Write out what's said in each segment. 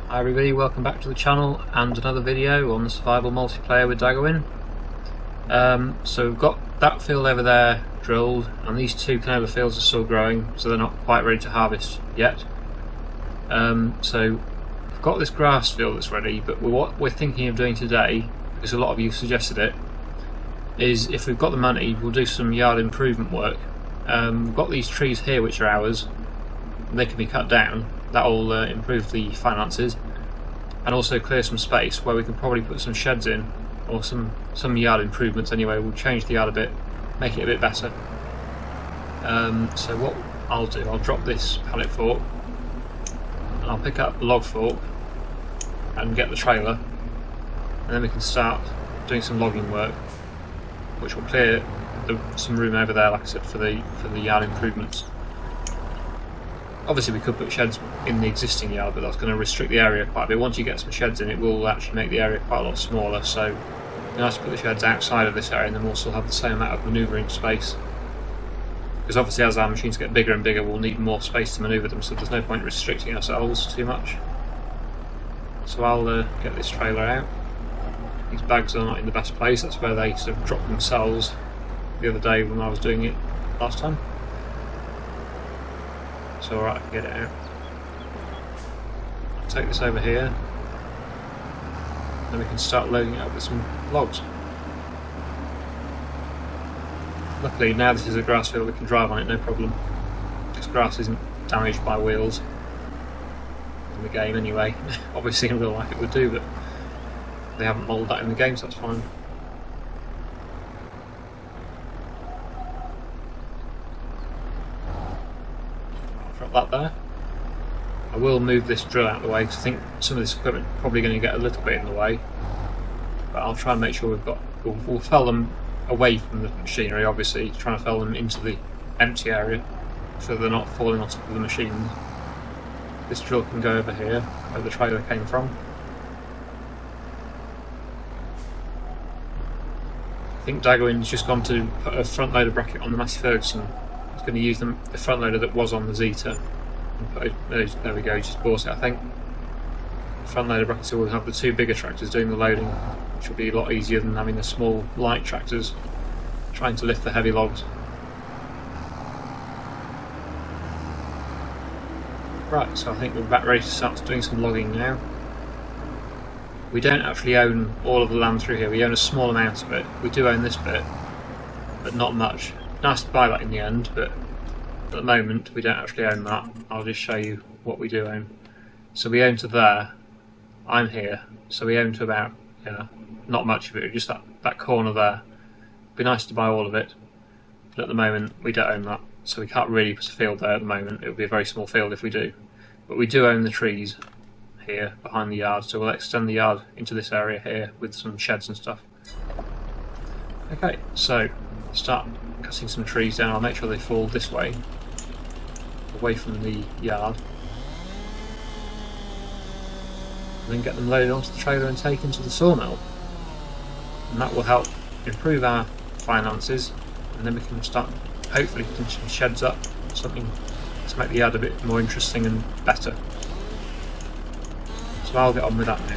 Hi everybody, welcome back to the channel and another video on the survival multiplayer with Daggerwin. So we've got that field over there drilled, and these two canola fields are still growing, so they're not quite ready to harvest yet. So we've got this grass field that's ready, but what we're thinking of doing today, because a lot of you suggested it, is if we've got the money, we'll do some yard improvement work. We've got these trees here which are ours, and they can be cut down. That'll improve the finances and also clear some space where we can probably put some sheds in, or some yard improvements anyway. We'll change the yard a bit, make it a bit better. So what I'll do, I'll drop this pallet fork and I'll pick up the log fork and get the trailer, and then we can start doing some logging work, which will clear some room over there, like I said, for the yard improvements. Obviously we could put sheds in the existing yard, but that's going to restrict the area quite a bit. Once you get some sheds in, it will actually make the area quite a lot smaller, so it's nice to put the sheds outside of this area, and then we'll still have the same amount of manoeuvring space. Because obviously as our machines get bigger and bigger, we'll need more space to manoeuvre them, so there's no point restricting ourselves too much. So I'll get this trailer out. These bags are not in the best place, that's where they sort of dropped themselves the other day when I was doing it last time. So alright, I can get it out. I'll take this over here, then we can start loading it up with some logs. Luckily now this is a grass field, we can drive on it no problem, because grass isn't damaged by wheels in the game anyway. Obviously in real life it would do, but they haven't molded that in the game, so that's fine. That there. I will move this drill out of the way because I think some of this equipment is probably going to get a little bit in the way, but I'll try and make sure we'll fell them away from the machinery, obviously, trying to fell them into the empty area so they're not falling on top of the machines. This drill can go over here where the trailer came from. I think Daggerwin's just gone to put a front loader bracket on the Massey Ferguson. Going to use the front loader that was on the Zeta and put it, there we go, just bought it I think. The front loader bracket, so we'll have the two bigger tractors doing the loading, which will be a lot easier than having the small light tractors trying to lift the heavy logs. Right, so I think we're about ready to start doing some logging now. We don't actually own all of the land through here, we own a small amount of it. We do own this bit, but not much. Nice to buy that in the end, but at the moment we don't actually own that. I'll just show you what we do own. So we own to there, I'm here, so we own to about, not much of it, just that corner there. It'd be nice to buy all of it, but at the moment we don't own that, so we can't really put a field there at the moment. It would be a very small field if we do. But we do own the trees here behind the yard, so we'll extend the yard into this area here with some sheds and stuff. Okay, so start cutting some trees down. I'll make sure they fall this way, away from the yard, and then get them loaded onto the trailer and taken to the sawmill, and that will help improve our finances, and then we can start hopefully putting some sheds up, something to make the yard a bit more interesting and better. So I'll get on with that now.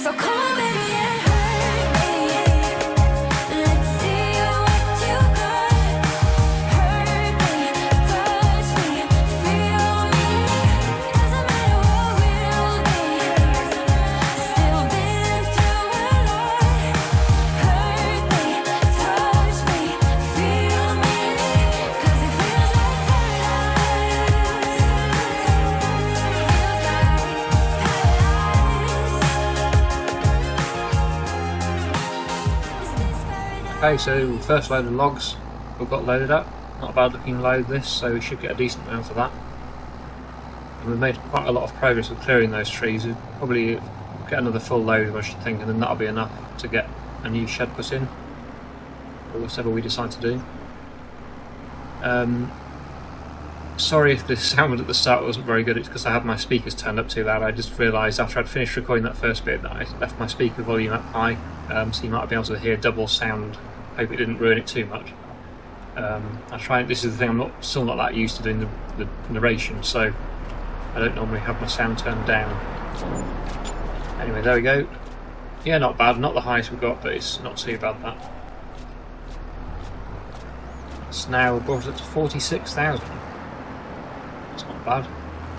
So come on, baby, and hurt me. Let's see what you got. Hurt me, touch me, feel me. Doesn't matter what we'll be. Still been through a lot. Hurt me, touch me, feel me. 'Cause it feels like paradise. Feels like paradise. Okay, so first load of logs we've got loaded up. Not a bad looking load this, so we should get a decent amount for that. And we've made quite a lot of progress with clearing those trees. We'll probably get another full load, I should think, and then that'll be enough to get a new shed put in, or whatever we decide to do. Sorry if the sound at the start wasn't very good, it's because I had my speakers turned up too loud. I just realised after I'd finished recording that first bit that I left my speaker volume up high, so you might be able to hear double sound. Hope it didn't ruin it too much. This is the thing, I'm still not that used to doing the narration, so I don't normally have my sound turned down. Anyway, there we go. Yeah, not bad, not the highest we've got, but it's not too bad that. It's now brought up to 46,000. It's not bad.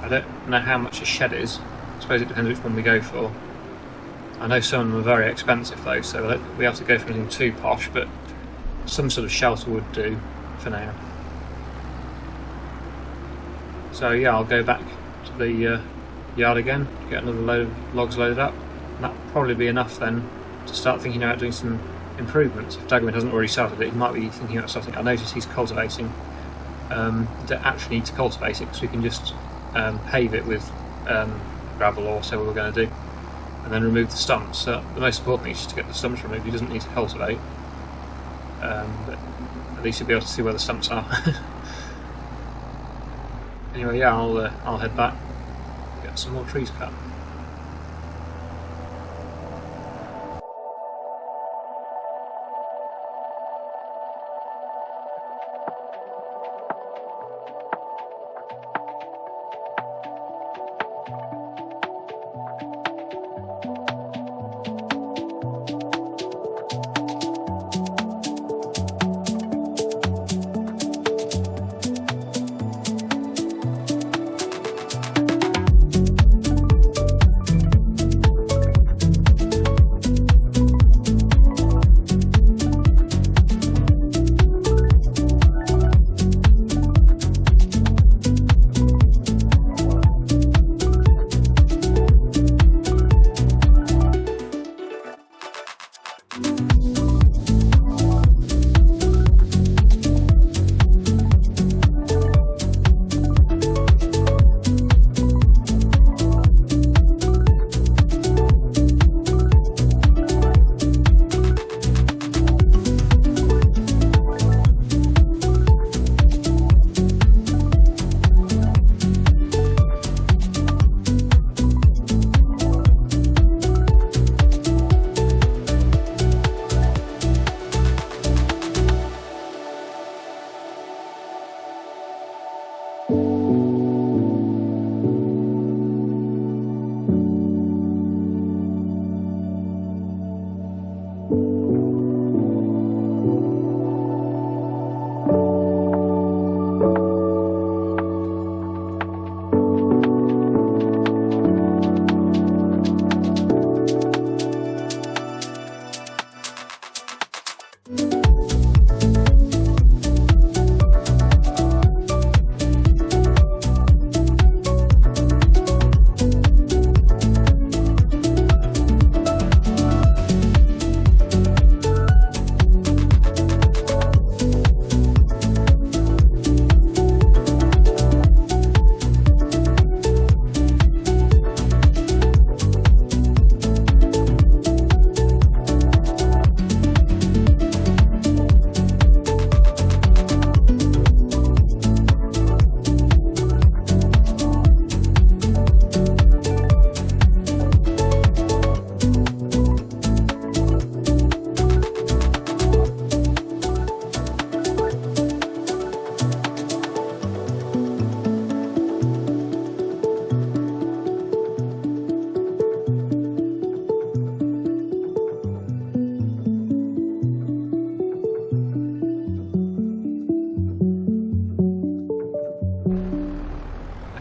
I don't know how much a shed is. I suppose it depends which one we go for. I know some of them are very expensive though, so we have to go for anything too posh, but some sort of shelter would do for now. So yeah, I'll go back to the yard again, get another load of logs loaded up, and that'll probably be enough then to start thinking about doing some improvements. If Daggerwin hasn't already started it, he might be thinking about something. I noticed he's cultivating. Don't actually need to cultivate it because we can just pave it with gravel or whatever we're going to do, and then remove the stumps. So the most important thing is just to get the stumps removed. He doesn't need to cultivate, but at least you'll be able to see where the stumps are. Anyway, yeah, I'll head back, get some more trees cut.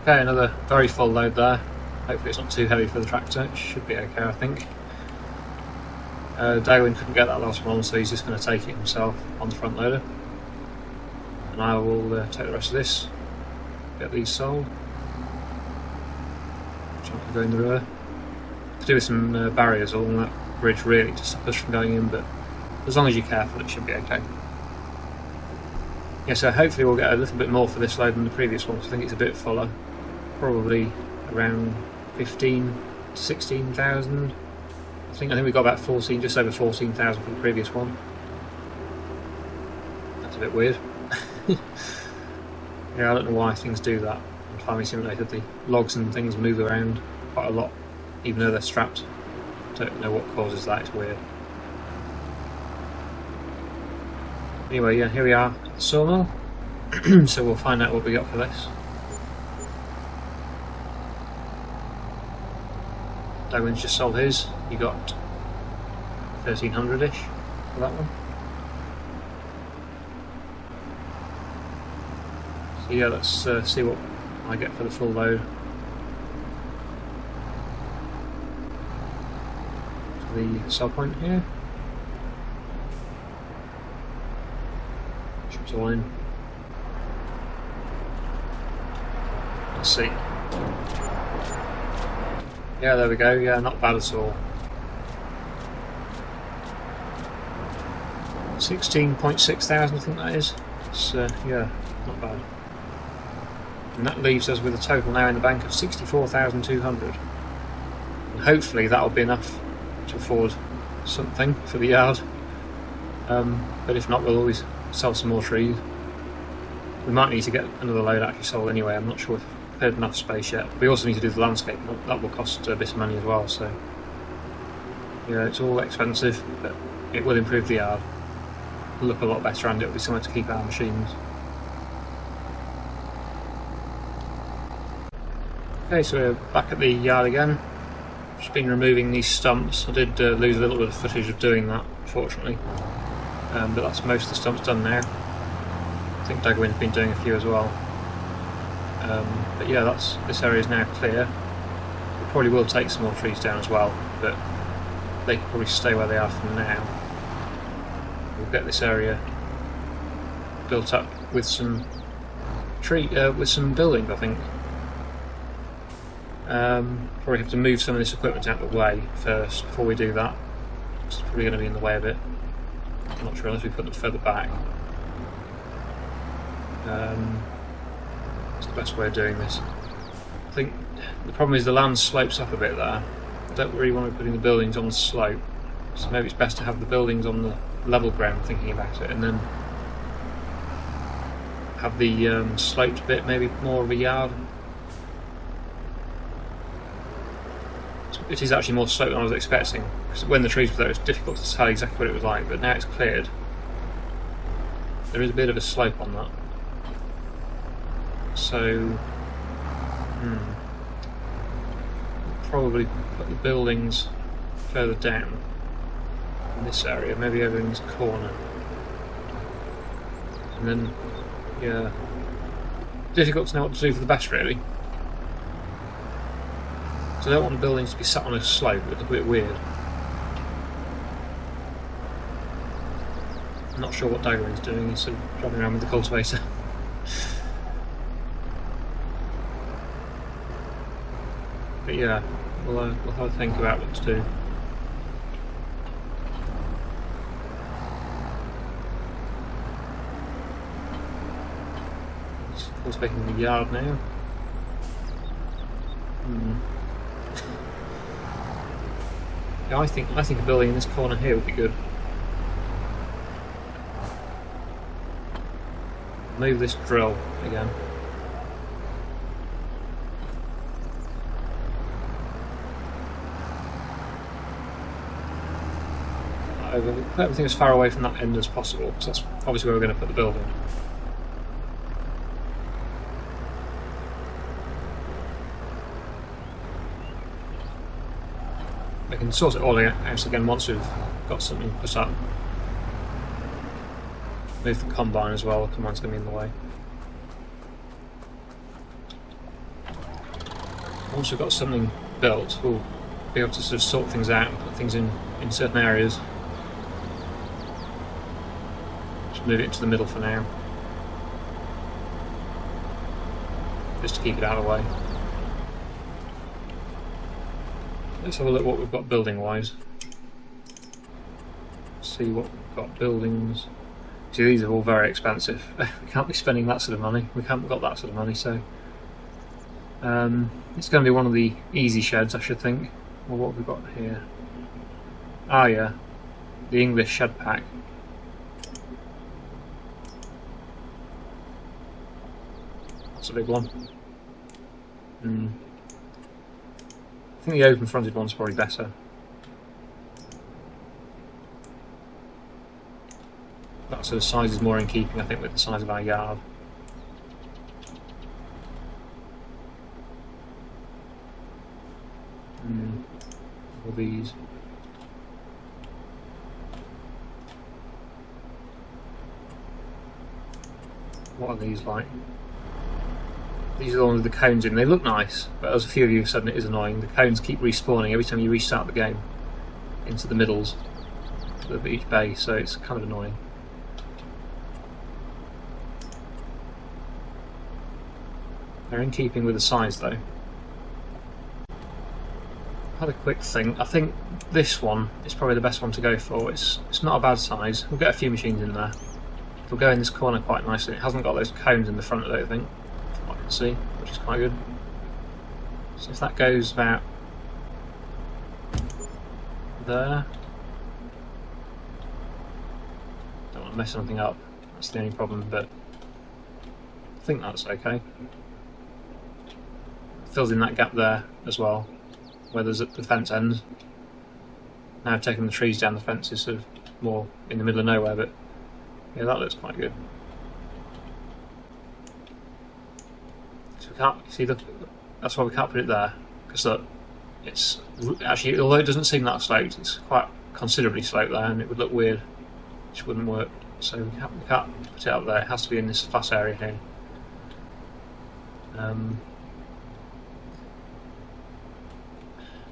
Okay, another very full load there. Hopefully it's not too heavy for the tractor. It should be okay, I think. Daggerwin couldn't get that last one, so he's just going to take it himself on the front loader. And I will take the rest of this, get these sold. Try to go in the rear. Could do with some barriers along that bridge really to stop us from going in, but as long as you're careful it should be okay. Yeah, so hopefully we'll get a little bit more for this load than the previous one, because I think it's a bit fuller. Probably around 15 to 16,000. I think we got about 14, just over 14,000 for the previous one. That's a bit weird. Yeah, I don't know why things do that. In Farming Simulator, the logs and things move around quite a lot, even though they're strapped. Don't know what causes that, it's weird. Anyway, yeah, here we are at the sawmill. So we'll find out what we got for this. Daggerwin's just sold his. You got 1,300-ish for that one. So yeah, let's see what I get for the full load. For the sell point here. Chips all in. Let's see. Yeah, there we go. Yeah, not bad at all. 16.6 thousand, I think that is. It's yeah, not bad. And that leaves us with a total now in the bank of 64,200. And hopefully that'll be enough to afford something for the yard. But if not, we'll always sell some more trees. We might need to get another load actually sold anyway. I'm not sure if we've had enough space yet. We also need to do the landscape. That will cost a bit of money as well. So yeah, it's all expensive, but it will improve the yard. It'll look a lot better, and it'll be somewhere to keep our machines. Okay, so we're back at the yard again. Just been removing these stumps. I did lose a little bit of footage of doing that, unfortunately. But that's most of the stumps done now. I think Daggerwin's been doing a few as well. But yeah, this area is now clear. We probably will take some more trees down as well, but they can probably stay where they are for now. We'll get this area built up with some with some buildings, I think. Probably have to move some of this equipment out of the way first before we do that. It's probably going to be in the way a bit. I'm not sure unless we put them further back. It's the best way of doing this. I think the problem is the land slopes up a bit there. I don't really want to be putting the buildings on the slope, so maybe it's best to have the buildings on the level ground, thinking about it, and then have the sloped bit maybe more of a yard. It is actually more sloped than I was expecting, because when the trees were there it was difficult to tell exactly what it was like, but now it's cleared. There is a bit of a slope on that. So probably put the buildings further down in this area, maybe over in this corner. And then, yeah, difficult to know what to do for the best really. So I don't want the buildings to be sat on a slope, it would look a bit weird. I'm not sure what Daggerwin's doing, he's sort of driving around with the cultivator. But yeah, we'll have a think about what to do. Just cultivating the yard now. Yeah, I think a building in this corner here would be good. Move this drill again. Put everything as far away from that end as possible, because that's obviously where we're going to put the building. We can sort it all out again once we've got something put up. Move the combine as well, the combine's going to be in the way. once we've got something built, we'll be able to sort of sort things out and put things in certain areas. Just move it into the middle for now, just to keep it out of the way. Let's have a look at what we've got building wise. See what we've got buildings. See, these are all very expensive. We can't be spending that sort of money. We haven't got that sort of money, so it's going to be one of the easy sheds, I should think. Well, what have we got here? Ah, yeah, the English shed pack. That's a big one. I think the open-fronted one's probably better. That sort of size is more in keeping, I think, with the size of our yard. All these. What are these like? These are the ones with the cones in. They look nice, but as a few of you have said, it is annoying. The cones keep respawning every time you restart the game into the middles of each bay, so it's kind of annoying. They're in keeping with the size though. Had a quick think. I think this one is probably the best one to go for. It's not a bad size. We'll get a few machines in there. It'll go in this corner quite nicely. It hasn't got those cones in the front, I don't think. I can see, which is quite good. So if that goes about there, don't want to mess anything up. That's the only problem, but I think that's okay. Fills in that gap there as well, where there's the fence ends. Now I've taken the trees down, the fence is sort of more in the middle of nowhere, but yeah, that looks quite good. So we can't see that's why we can't put it there, because look, it's actually, although it doesn't seem that sloped, it's quite considerably sloped there, and it would look weird, which wouldn't work. So we can't put it up there. It has to be in this flat area here.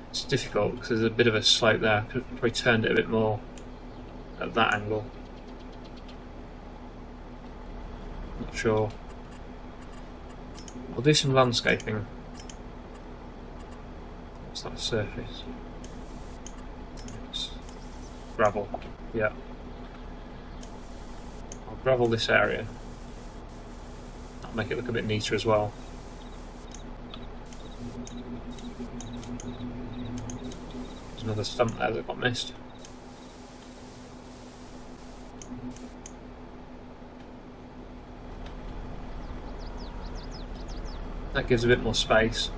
It's difficult because there's a bit of a slope there. I could have probably turned it a bit more at that angle. Not sure. We'll do some landscaping. What's that surface? It's gravel. Yeah. I'll gravel this area. That'll make it look a bit neater as well. There's another stump there that got missed. That gives a bit more space,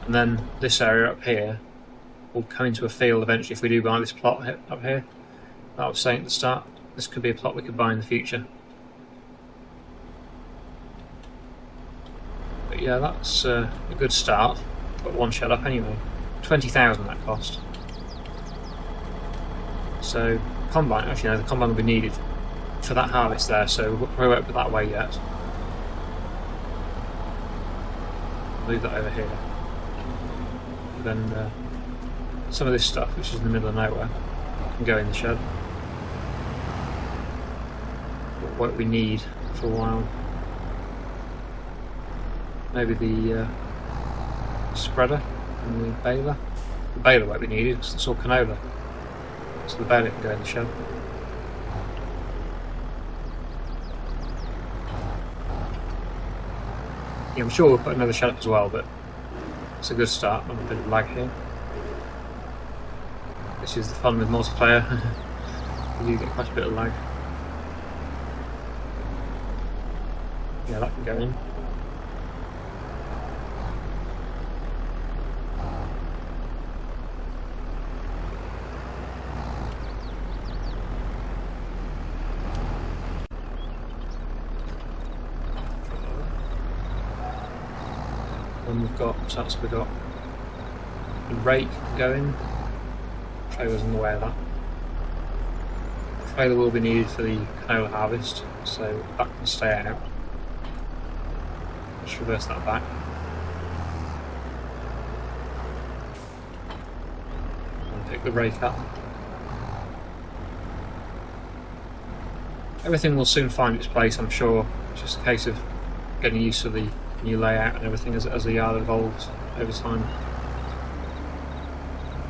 and then this area up here will come into a field eventually if we do buy this plot up here. That I was saying at the start, this could be a plot we could buy in the future. But yeah, that's a good start. Got one shed up anyway. 20,000 that cost. So combine, actually no, the combine will be needed for that harvest there, so we won't put that away yet. Leave that over here. Then some of this stuff, which is in the middle of nowhere, can go in the shed. What we need for a while. Maybe the spreader and the baler. The baler won't be needed because it's all canola. So the baler can go in the shed. Yeah, I'm sure we'll put another shed up as well, but it's a good start. I'm a bit of lag here. This is the fun with multiplayer. You do get quite a bit of lag. Yeah, that can go in. And we've got, so that's we've got the rake going. Trailer's in the way of that. The trailer will be needed for the canola harvest, so that can stay out. Let's reverse that back. pick the rake up. Everything will soon find its place, I'm sure. It's just a case of getting used to the new layout and everything as the yard evolves over time.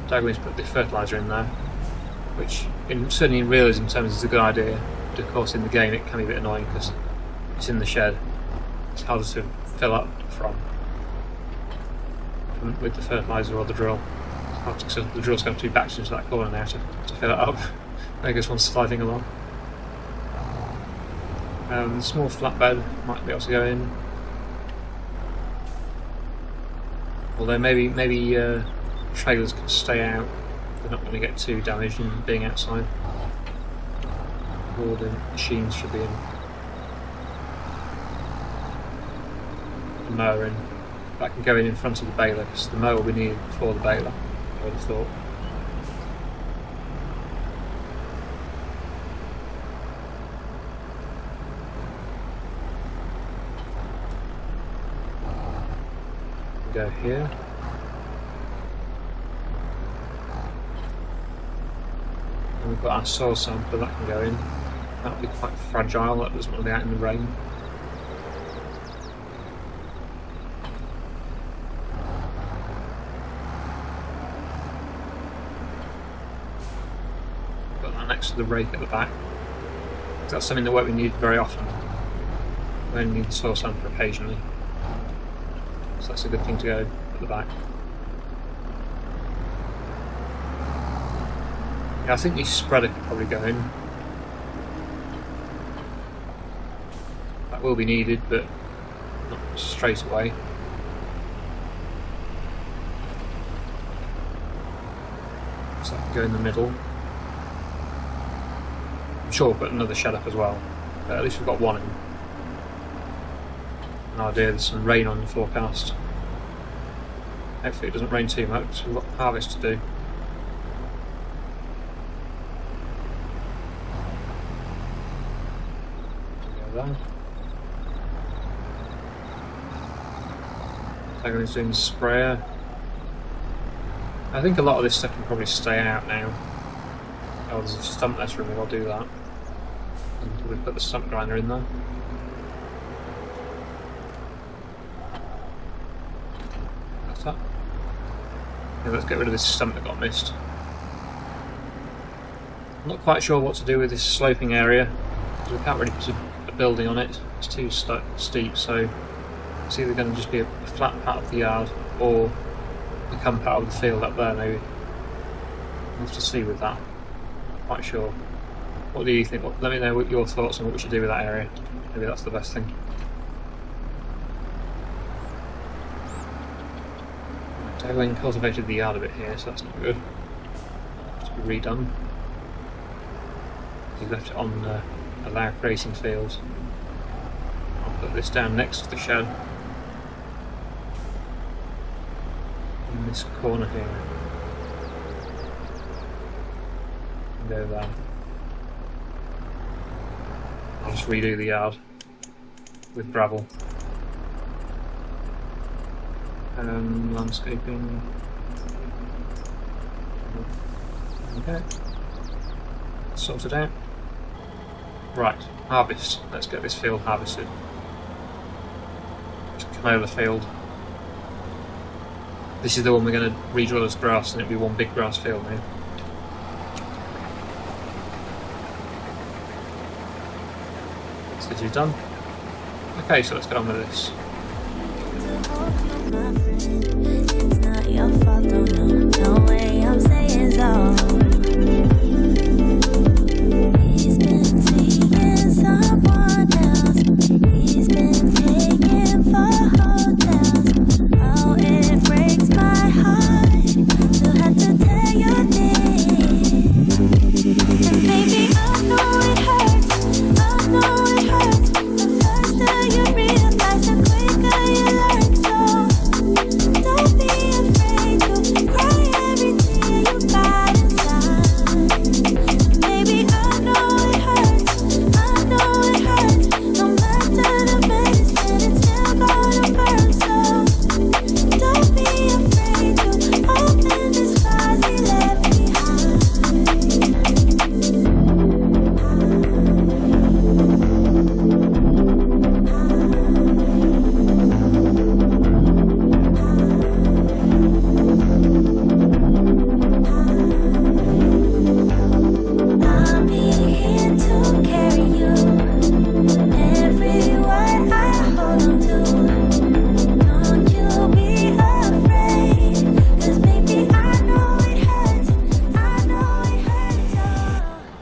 Daggerwin's put the fertiliser in there, which certainly in realism terms is a good idea, but of course in the game it can be a bit annoying because it's in the shed. It's harder to fill up from with the fertiliser or the drill. So the drill's going to be backed into that corner now to fill it up. I guess one's sliding along. The small flatbed might be able to go in. Although maybe trailers can stay out. They're not going to get too damaged in being outside. All the machines should be in. The mower in. That can go in front of the baler because the mower will be needed before the baler, I would have thought. Go here. And we've got our soil sampler that can go in. That'll be quite fragile, that doesn't want to be out in the rain. Got that next to the rake at the back. That's something that won't be needed very often. We only need the soil sampler occasionally. So that's a good thing to go at the back. Yeah, I think the spreader could probably go in. That will be needed, but not straight away. So that can go in the middle. I'm sure we'll put another shed up as well, but at least we've got one in. An idea there's some rain on the forecast. Hopefully it doesn't rain too much, we've got harvest to do. Go there. Daggerwin's doing the sprayer. I think a lot of this stuff can probably stay out now. Oh, there's a stump that's removed, I'll do that. And we'll put the stump grinder in there. That. Yeah, let's get rid of this stump that got missed. I'm not quite sure what to do with this sloping area because we can't really put a building on it. It's too steep, so it's either going to just be a flat part of the yard or become part of the field up there maybe. We'll have to see with that. Not quite sure. What do you think? Let me know what your thoughts on what we should do with that area. Maybe that's the best thing. Daggerwin cultivated the yard a bit here, so that's not good. It's to be redone. He left it on allow grazing fields. I'll put this down next to the shed. In this corner here. And go there. I'll just redo the yard with gravel. Landscaping. Okay. Sorted out. Right, harvest. Let's get this field harvested. It's a canola field. This is the one we're going to re-drill as grass, and it'll be one big grass field now. This is done. Okay, so let's get on with this. It's not your fault, no way I'm saying so. He's been seeing someone else. He's been paying for hotels. Oh, it breaks my heart to have to tell you this. And baby, I know it hurts. I know it hurts. The faster you realize, the quicker you learn. So don't be afraid to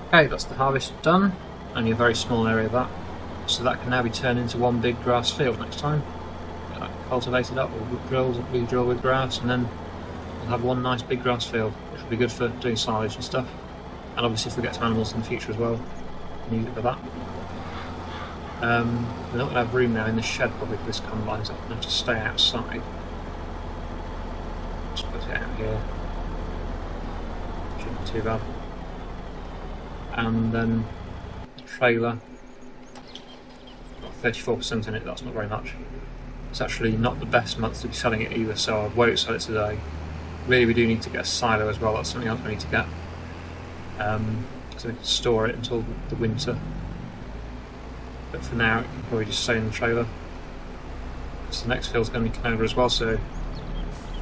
Okay, that's the harvest done. Only a very small area of that. So that can now be turned into one big grass field next time. Get that cultivated up, we'll re-drill with grass, and then we'll have one nice big grass field, which will be good for doing silage and stuff. And obviously if we get some animals in the future as well, we can use it for that. We're not going to have room now in the shed probably for this combine, so I'm going to have to stay outside. Just put it out here. Shouldn't be too bad. And then the trailer, got 34% in it, that's not very much. It's actually not the best month to be selling it either, so I won't sell it today. Really we do need to get a silo as well, that's something else we need to get. So we can store it until the winter. But for now it can probably just stay in the trailer. So the next field's going to be canola as well, so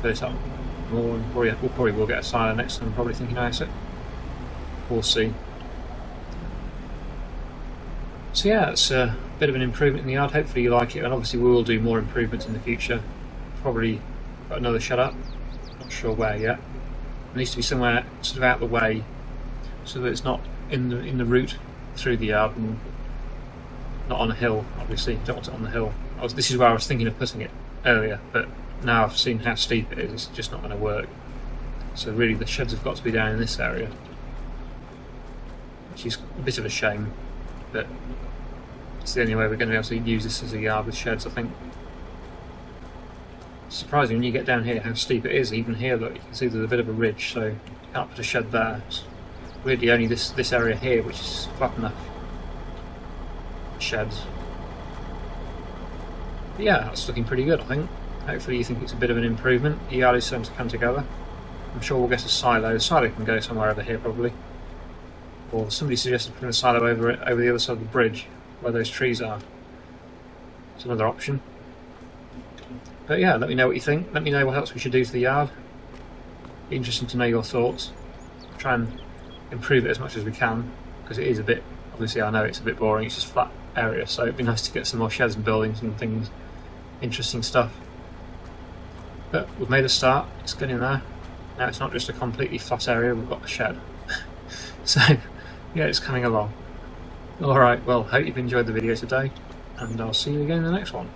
fill it up more, and we'll probably get a silo next time, I'm probably thinking about it. We'll see. So yeah, it's a bit of an improvement in the yard, hopefully you like it, and obviously we will do more improvements in the future. Probably got another shed up, not sure where yet. It needs to be somewhere sort of out of the way, so that it's not in the route through the yard and not on a hill, obviously, don't want it on the hill. This is where I was thinking of putting it earlier, but now I've seen how steep it is, it's just not going to work. So really the sheds have got to be down in this area, which is a bit of a shame, but it's the only way we're going to be able to use this as a yard with sheds, I think. It's surprising when you get down here how steep it is. Even here, look, you can see there's a bit of a ridge, so you can't put a shed there. It's really only this area here which is flat enough for sheds. But yeah, that's looking pretty good, I think. Hopefully you think it's a bit of an improvement. The yard is starting to come together. I'm sure we'll get a silo. The silo can go somewhere over here probably. Or somebody suggested putting a silo over the other side of the bridge, where those trees are. It's another option. But yeah, let me know what you think. Let me know what else we should do to the yard. Be interesting to know your thoughts. Try and improve it as much as we can, because it is a bit, obviously I know it's a bit boring, it's just flat area, so it'd be nice to get some more sheds and buildings and things, interesting stuff. But we've made a start, it's getting there. Now it's not just a completely flat area, we've got a shed. So yeah, it's coming along. Alright, well, hope you've enjoyed the video today, and I'll see you again in the next one.